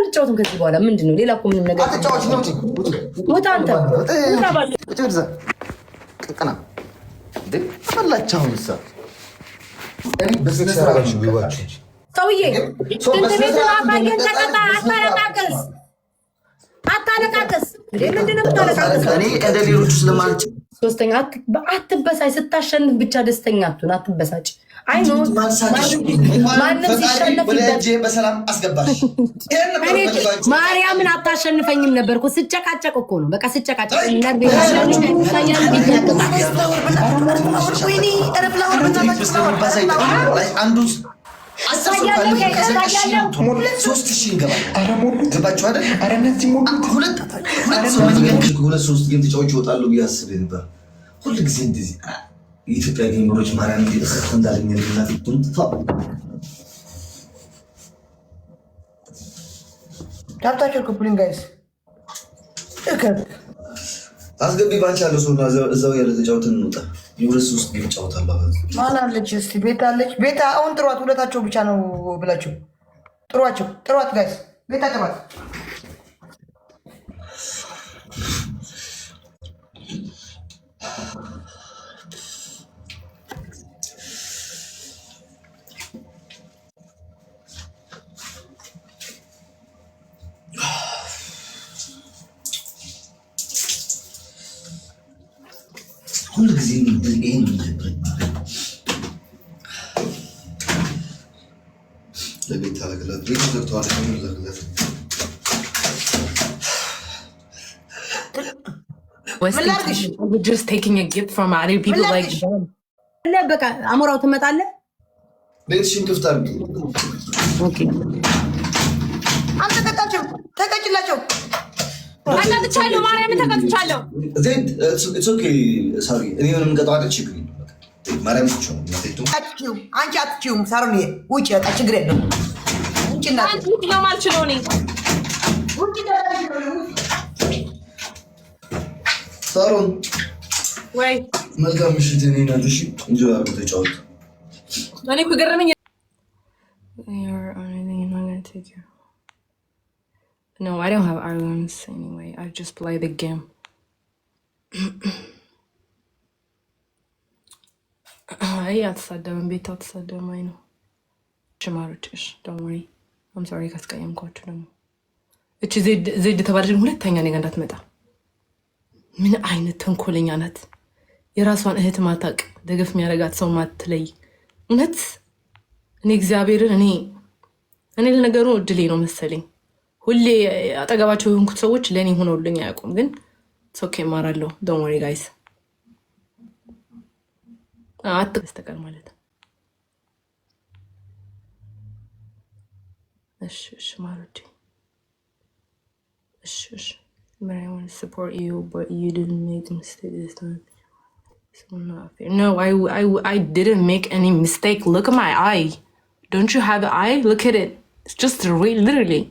አንጫወትም ከዚህ በኋላ ምንድነው? ሌላ እኮ ምንም ነገር አትጫወት ነው እንጂ ወጣ አንተ ወጣ ቀና ተበላቻውንሳ እኔ በስነ ስርዓት ይዋችሁ ሰውዬ እንት ቤት አባዬን ተቀጣ። አታለቃቀስ ምንድነው የምታለቃቀስ? እኔ እንደ ሌሎቹ ስለማልች ሶስተኛ አትበሳጭ። ስታሸንፍ ብቻ ደስተኛ አትሁን። አትበሳጭ። አይ ኖ ማንም ሲሸነፍ በሰላም አስገባሽ። ማርያምን አታሸንፈኝም ነበርኩ። ስጨቃጨቅ እኮ ነው በቃ ስጨቃጨቅ ሁሉ ጊዜ እንደዚህ የኢትዮጵያ ጌመሮች ማርያም እንዲተሰጥ እንዳለኝልናት ታብታችሁ ኩፕሊንግ ጋይስ አስገቢ ባንቺ ያለው ሰው እዛው ያለ ተጫውተን እንውጣ። የሁለት ሶስት ጌም ጫወታለሁ። ማን አለች? እስቲ ቤታ አለች። ቤታ አሁን ጥሯት። ሁለታቸው ብቻ ነው ብላችሁ ጥሯቸው። ጥሯት ጋይስ፣ ቤታ ጥሯት። ሁሉ ጊዜ ይሄን እንደብረኝ ለቤት አለግላት ቤት ዘግቷል። We're just taking a gift from other people like በቃ አሞራው ትመጣለህ። ቤትሽን ክፍት አድርጊ። ኦኬ አንተ ተቀጭላቸው ተቀጥቻለሁ። ማርያምን ተቀጥቻለሁ። ዘይድ ኢትስ ኦኬ ሳሪ እኔ ምንም ቀጣጣች ችግር የለም። ማርያም ብቻ ነው አትችይው። አንቺ አትችይውም። ሳሮን ውጪ በቃ ችግር የለም። ውጪ እና አንቺ ነው ማልችለው እኔ ውጪ ሳሮን ወይ መልካም ምሽት። እኔ እና እሺ እንጀራ ተጫወቱ። እኔ እኮ ገረመኝ። No, I don't have arguments anyway. I just play the game. I አትሳደብም ቤት አትሳደብም። አይ ነው ችማሮችሽ don't worry. I'm sorry ካስቀየምኳችሁ ደግሞ እቺ ዜድ ተባለች ሁለተኛ እኔ ጋር እንዳትመጣ። ምን አይነት ተንኮለኛ ናት! የራሷን እህት ማታቅ ደገፍ የሚያረጋት ሰው ማትለይ እውነት። እኔ እግዚአብሔርን እኔ ለነገሩ እድሌ ነው መሰለኝ ሁሌ አጠገባቸው የሆንኩት ሰዎች ለኔ ሆነውልኝ አያውቁም። ግን ኦኬ ማራለሁ። ዶንት ወሪ ጋይስ አትስተቀር ማለት እሺ ማሩዲ እሺ I want to support you but you didn't make a mistake this time. So not fair. No, I didn't make any mistake. Look at my eye. Don't you have an eye? Look at it. It's just literally.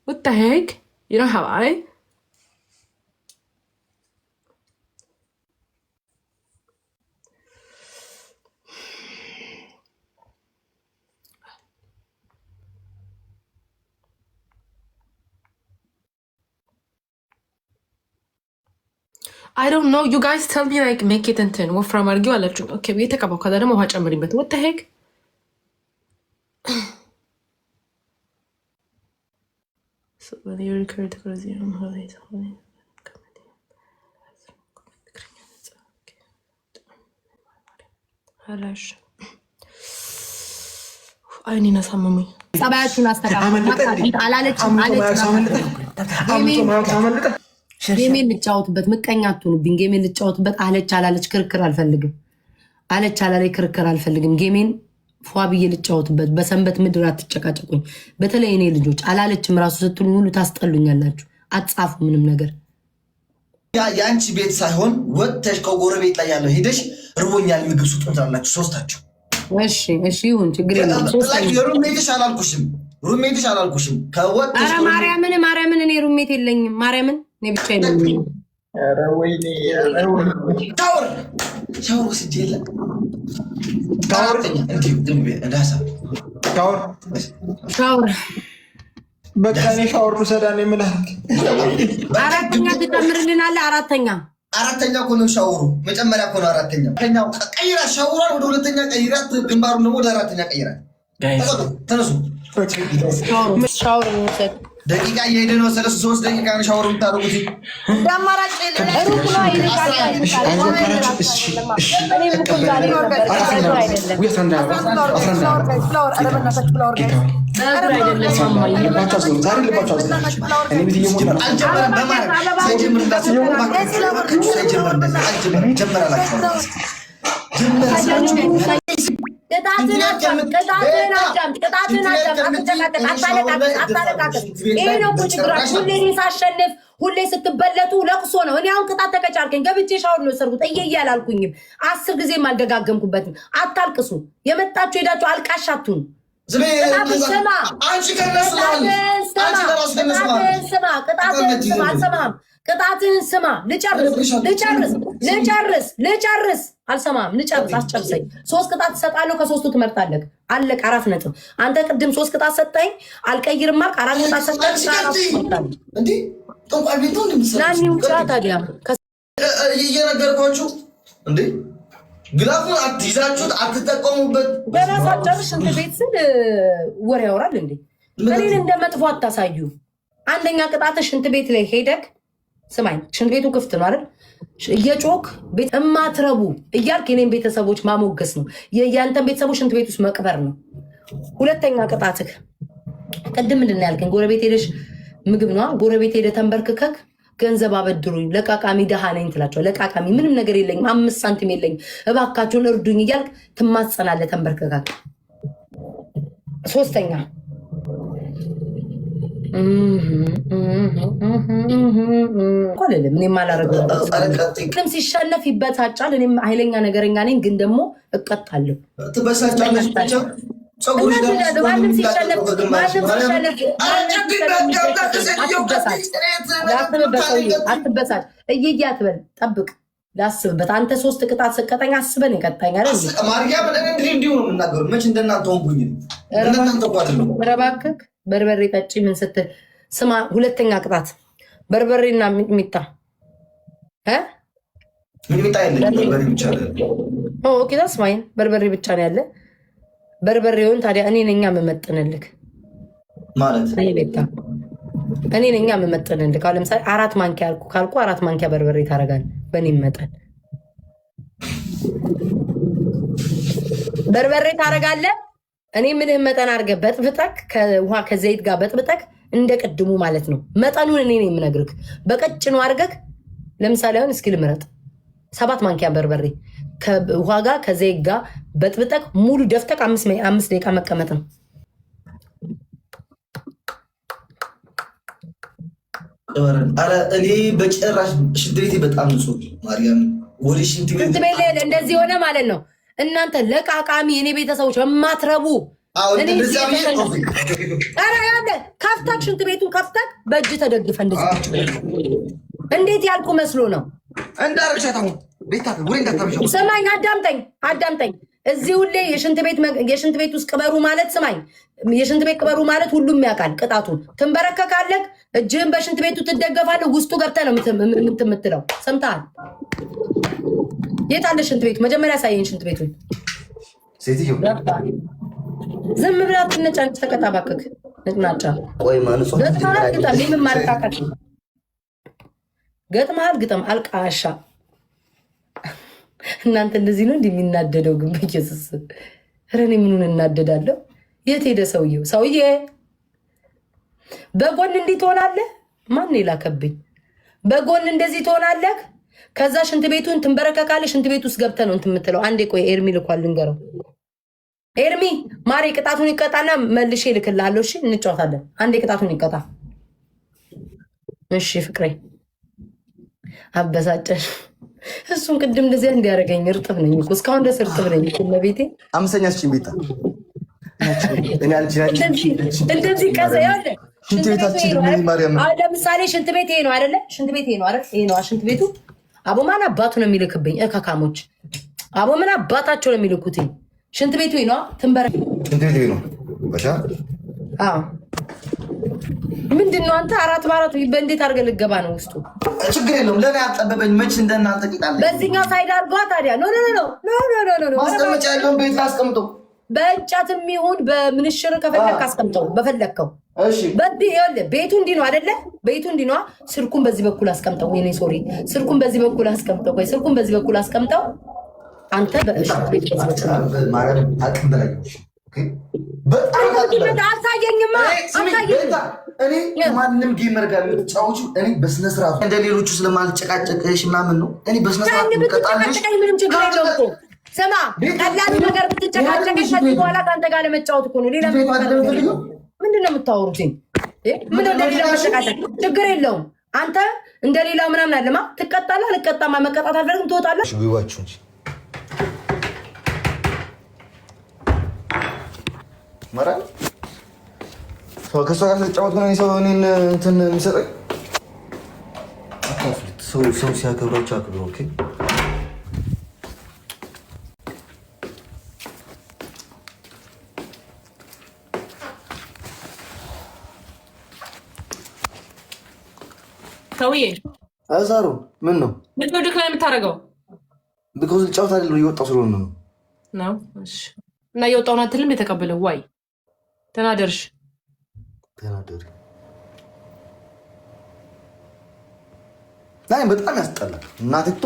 What the heck? You don't have eye? I don't know. You guys tell me like make it into what from argue አላችሁ. Okay, we take about ከዛ ደግሞ ውሃ ጨምሪበት. What the heck? So when you record the zero highlight አላሽ አይኔን አሳመሙኝ። ጸባያችሁን አስተካክሉ። አላለችም ጌሜን ልጫወትበት ምቀኛ አትሆኑብኝ። ጌሜን ልጫወትበት አለች ክርክር አልፈልግም። ክርክር አልፈልግም። ጌሜን ፏ ብዬ ልጫወትበት። በሰንበት ምድር አትጨቃጨቁኝ። በተለይ እኔ ልጆች አላለችም ራሱ ስትሉ ሁሉ ታስጠሉኛላችሁ። አትጻፉ ምንም ነገር። የአንቺ ቤት ሳይሆን ወጥተሽ ከጎረቤት ላይ ያለው ሄደሽ ርቦኛል ምግብ ስጡን ትላላችሁ ሶስታችሁ። እሺ ይሁን ችግር የለም። ሩሜትሽ አላልኩሽም። ከወጥተሽ ኧረ ማርያምን እኔ ሩሜት የለኝም። ማርያምን እኔ ብቻ የለኝም። ኧረ ወይኔ ሻወር ወስጄ የለ ሻወር በቃ እኔ ሻወር ልውሰዳን የምላክ አራተኛ ትጨምርልናለህ። አራተኛ እኮ ነው ሻወሩ። መጀመሪያ እኮ ነው አራተኛ። ቀይራ ሻወሯን ወደ ሁለተኛ ቀይራት፣ ግንባሩን ደግሞ ወደ አራተኛ ቀይራት። ተነሱ ሻወር እንውሰድ። ደቂቃ እየሄደ ነው። 3 ደቂቃ ነው ሻወር የምታደርጉት። ዳማራጭ ሁሌ ስትበለጡ ለቅሶ ነው። እኔ አሁን ቅጣት ተከቻልከኝ ገብቼ ሻወር ነው የሰርኩት። እያላልኩኝም 10 ጊዜም አልደጋገምኩበትም። አታልቅሱ። የመጣችሁ ሄዳችሁ አልቃሻቱን ቅጣትን ስማ። ልጨርስ አልሰማም። ልጨርስ አስጨርሰኝ። 3 ቅጣት እሰጣለሁ። ከ3ቱ ትመርጣለህ። አለቅ። 4 ነጥብ። አንተ ቅድም 3 ቅጣት ሰጠኝ አልቀይርም አልክ። 4 ቅጣት ሰጠኝ። ታዲያ እየነገርኳችሁ እንዴ ግላፉን አትይዛችሁት አትጠቀሙበት። በራሳቸው ሽንት ቤት ስል ወሬ ያወራል እንዴ? እኔን እንደመጥፎ አታሳዩ። አንደኛ ቅጣት ሽንት ቤት ላይ ሄደክ ስማኝ፣ ሽንት ቤቱ ክፍት ነው አይደል? እየጮክ ቤት እማትረቡ እያልክ የኔን ቤተሰቦች ማሞገስ ነው። የያንተን ቤተሰቦች ሽንት ቤት ውስጥ መቅበር ነው። ሁለተኛ ቅጣትክ ቅድም ምንድን ነው ያልከኝ? ጎረቤት ሄደሽ ምግብ ነዋ። ጎረቤት ሄደ ተንበርክከክ ገንዘብ አበድሩኝ ለቃቃሚ ደሃ ነኝ ትላቸው። ለቃቃሚ ምንም ነገር የለኝም፣ 5 ሳንቲም የለኝም፣ እባካችሁን እርዱኝ እያልክ ትማጸናለህ ተንበርክከክ። ሶስተኛ ምን የማላረግም ሲሸነፍ ይበሳጫል። እኔም ኃይለኛ ነገረኛ ነኝ፣ ግን ደግሞ እቀጣለሁ። አትበሳጭ። እይዬ አትበል፣ ጠብቅ፣ ላስብበት። አንተ 3 ቅጣት ስቀጠኝ አስበን የቀጣኝ አይደል? እባክህ በርበሬ ጠጪ ምን ስትል ስማ። ሁለተኛ ቅጣት በርበሬና ሚጥሚጣ ስማይን በርበሬ ብቻ ነው ያለ። በርበሬውን ታዲያ እኔ ነኛ የምመጥንልክ ማለት እኔ ነኛ የምመጥንልክ። አሁን ለምሳሌ 4 ማንኪያ ካልኩ 4 ማንኪያ በርበሬ ታደርጋለህ። በእኔ መጠን በርበሬ ታደርጋለህ። እኔ ምልህ መጠን አድርገህ በጥብጠክ ከውሃ ከዘይት ጋር በጥብጠክ እንደ ቅድሙ ማለት ነው። መጠኑን እኔ ነው የምነግርህ። በቀጭኑ አድርገህ ለምሳሌ አሁን እስኪ ልምረጥ 7 ማንኪያ በርበሬ ከውሃ ጋር ከዘይት ጋር በጥብጠክ ሙሉ ደፍተክ 5 ደቂቃ መቀመጥ ነው። ኧረ እኔ በጭራሽ ሽንት ቤቴ በጣም ንጹህ ማርያም። ወደ ሽንት ቤት እንደዚህ ሆነ ማለት ነው። እናንተ ለቃቃሚ የኔ ቤተሰቦች የማትረቡ ከፍተክ ሽንት ቤቱን ከፍተክ በእጅ ተደግፈ እንደዚህ እንዴት ያልኩ መስሎ ነው ስማኝ፣ አዳምጠኝ። እዚህ ሁሌ የሽንት ቤት ውስጥ ቅበሩ ማለት ስማኝ፣ የሽንት ቤት ቅበሩ ማለት ሁሉም ያውቃል ቅጣቱን። ትንበረከካለህ፣ እጅህን በሽንት ቤቱ ትደገፋለህ፣ ውስጡ ገብተህ ነው የምትለው። ሰምተሃል? የት አለ ሽንት ቤቱ? መጀመሪያ ያሳየኝ ሽንት ቤቱን። ሴትዮ ዝም ብላ ትነጫንጭ፣ ተቀጣባክክ ንጭናጫ ገጥመሃል ግጠም አልቃሻ። እናንተ እንደዚህ ነው እንደሚናደደው ግን በኢየሱስ ረኔ ምኑን እናደዳለሁ? የት ሄደ ሰውዬው? ሰውዬ በጎን እንዲህ ትሆናለህ? ማን የላከብኝ? በጎን እንደዚህ ትሆናለህ። ከዛ ሽንት ቤቱን ትንበረከካለህ። ሽንት ቤት ውስጥ ገብተህ ነው እንትን የምትለው። አንዴ ቆይ ኤርሚ ልኳል ልንገረው። ኤርሚ ማሬ ቅጣቱን ይቀጣና መልሼ እልክልሃለሁ። እሺ እንጫወታለን። አንዴ ቅጣቱን ይቀጣ። እሺ ፍቅሬ አበሳጨሽ። እሱን ቅድም እንደዚያ እንዲያደርገኝ እርጥብ ነኝ እኮ እስካሁን ድረስ እርጥብ ነኝ እኮ ለቤቴ 5ኛ ስጪኝ ቤታ እንደዚህ ቀዘ ያለ ሽንት ቤታችን ማርያም። ለምሳሌ ሽንት ቤት ይሄ ነው አይደለ? ሽንት ቤት ይሄ ነው አይደል? ይሄ ነው ሽንት ቤቱ። አቦ ማን አባቱ ነው የሚልክብኝ? እካካሞች አቦ ምን አባታቸው ነው የሚልኩትኝ? ሽንት ቤቱ ይሄ ነው። ትንበረ ሽንት ቤቱ ይሄ ነው። በሻ አዎ ምንድነው አንተ አራት ባራት በእንዴት አድርገህ ልገባ ነው ውስጡ? ችግር የለውም ለኔ አጠበበኝ። መች እንደናንተ ቂጣለ በዚህኛው ሳይድ አድርጓ ታዲያ። ኖ ማስቀመጫ ያለውን ቤት አስቀምጠው። በእንጨትም ይሁን በምንሽር ከፈለክ አስቀምጠው በፈለከው። እሺ ቤቱ እንዲህ ነው አይደለ? ቤቱ እንዲህ ነው። ስልኩን በዚህ በኩል አስቀምጠው። ወይኔ ሶሪ፣ ስልኩን በዚህ በኩል አስቀምጠው። ቆይ ስልኩን በዚህ በኩል አስቀምጠው። አንተ ማረም ታቅም በላይ አልታየኝማ። እኔ ማንም ጌመር ጋር የምትጫወቹ እኔ በስነ ስርዓቱ እንደ ሌሎቹ ስለማልጨቃጨቅሽ ምናምን ነው። እኔ በስነ ስርዓቱ ብትጨቃጨቀኝ ምንም ችግር የለውም እኮ። ስማ ቀላል ነገር ብትጨቃጨቀኝ ከዚህ በኋላ ከአንተ ጋር ለመጫወት እኮ ነው። ሌላ ምንድን ነው የምታወሩት? ምን እንደሌላ መጨቃጨቅ ችግር የለውም። አንተ እንደሌላው ምናምን አለማ ትቀጣለህ። አልቀጣማ መቀጣት አልፈልግም። ትወጣለህ። ግባችሁ እንጂ ማራ ከእሷ ጋር ተጫወት ነው ሰው እኔን እንትን የሚሰጠኝ አታፍልት። ሰው ሲያከብራቸው አክብሮ። ኦኬ ሰውዬ አዛሩ ምን ነው ምትወድክ ላይ የምታደርገው? ቢኮዝ ልጫወት አይደለም እየወጣሁ ስለሆነ ነው። እሺ እና እየወጣሁ ነው አትልም? የተቀበለው ዋይ ተናደርሽ ተናደሪ ላይ በጣም ያስጠላል። እናትቱ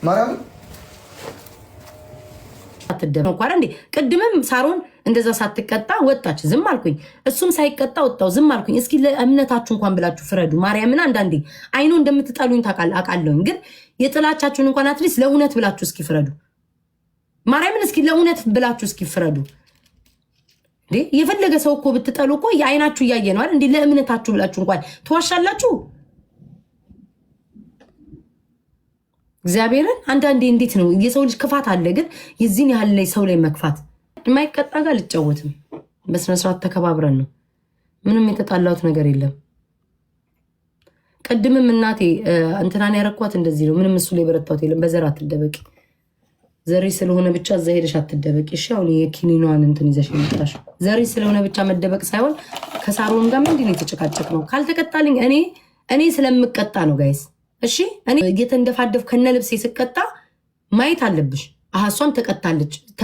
ማርያም አትደም እንኳን እንዴ ቅድምም ሳሮን እንደዛ ሳትቀጣ ወጣች፣ ዝም አልኩኝ። እሱም ሳይቀጣ ወጣው፣ ዝም አልኩኝ። እስኪ ለእምነታችሁ እንኳን ብላችሁ ፍረዱ። ማርያምን አንዳንዴ አይኖ እንደምትጠሉኝ አውቃለሁኝ፣ ግን የጥላቻችሁን እንኳን አትሊስት ለእውነት ብላችሁ እስኪ ፍረዱ። ማርያምን እስኪ ለእውነት ብላችሁ እስኪ ፍረዱ። እንዴ የፈለገ ሰው እኮ ብትጠሉ እኮ የአይናችሁ እያየ ነው አይደል? እንዴ ለእምነታችሁ ብላችሁ እንኳን ትዋሻላችሁ። እግዚአብሔርን አንዳንዴ እንዴት ነው የሰው ልጅ ክፋት አለ፣ ግን የዚህን ያህል ላይ ሰው ላይ መክፋት። የማይቀጣ ጋር ልጫወትም በስነስርዓት ተከባብረን ነው። ምንም የተጣላሁት ነገር የለም። ቅድምም እናቴ እንትናን ያረኳት እንደዚህ ነው። ምንም እሱ ላይ በረታሁት የለም። በዘር አትደበቂ፣ ዘሬ ስለሆነ ብቻ እዛ ሄደሽ አትደበቂ። እሺ አሁን የኪኒኗን እንትን ይዘሽ የመጣሽ ዘሬ ስለሆነ ብቻ መደበቅ ሳይሆን ከሳሮን ጋር ምንድን ነው የተጨቃጨቅ ነው። ካልተቀጣልኝ እኔ ስለምቀጣ ነው ጋይስ። እሺ እኔ እየተንደፋደፍ ከነ ልብሴ ስቀጣ ማየት አለብሽ። እሷም ተቀጣለች።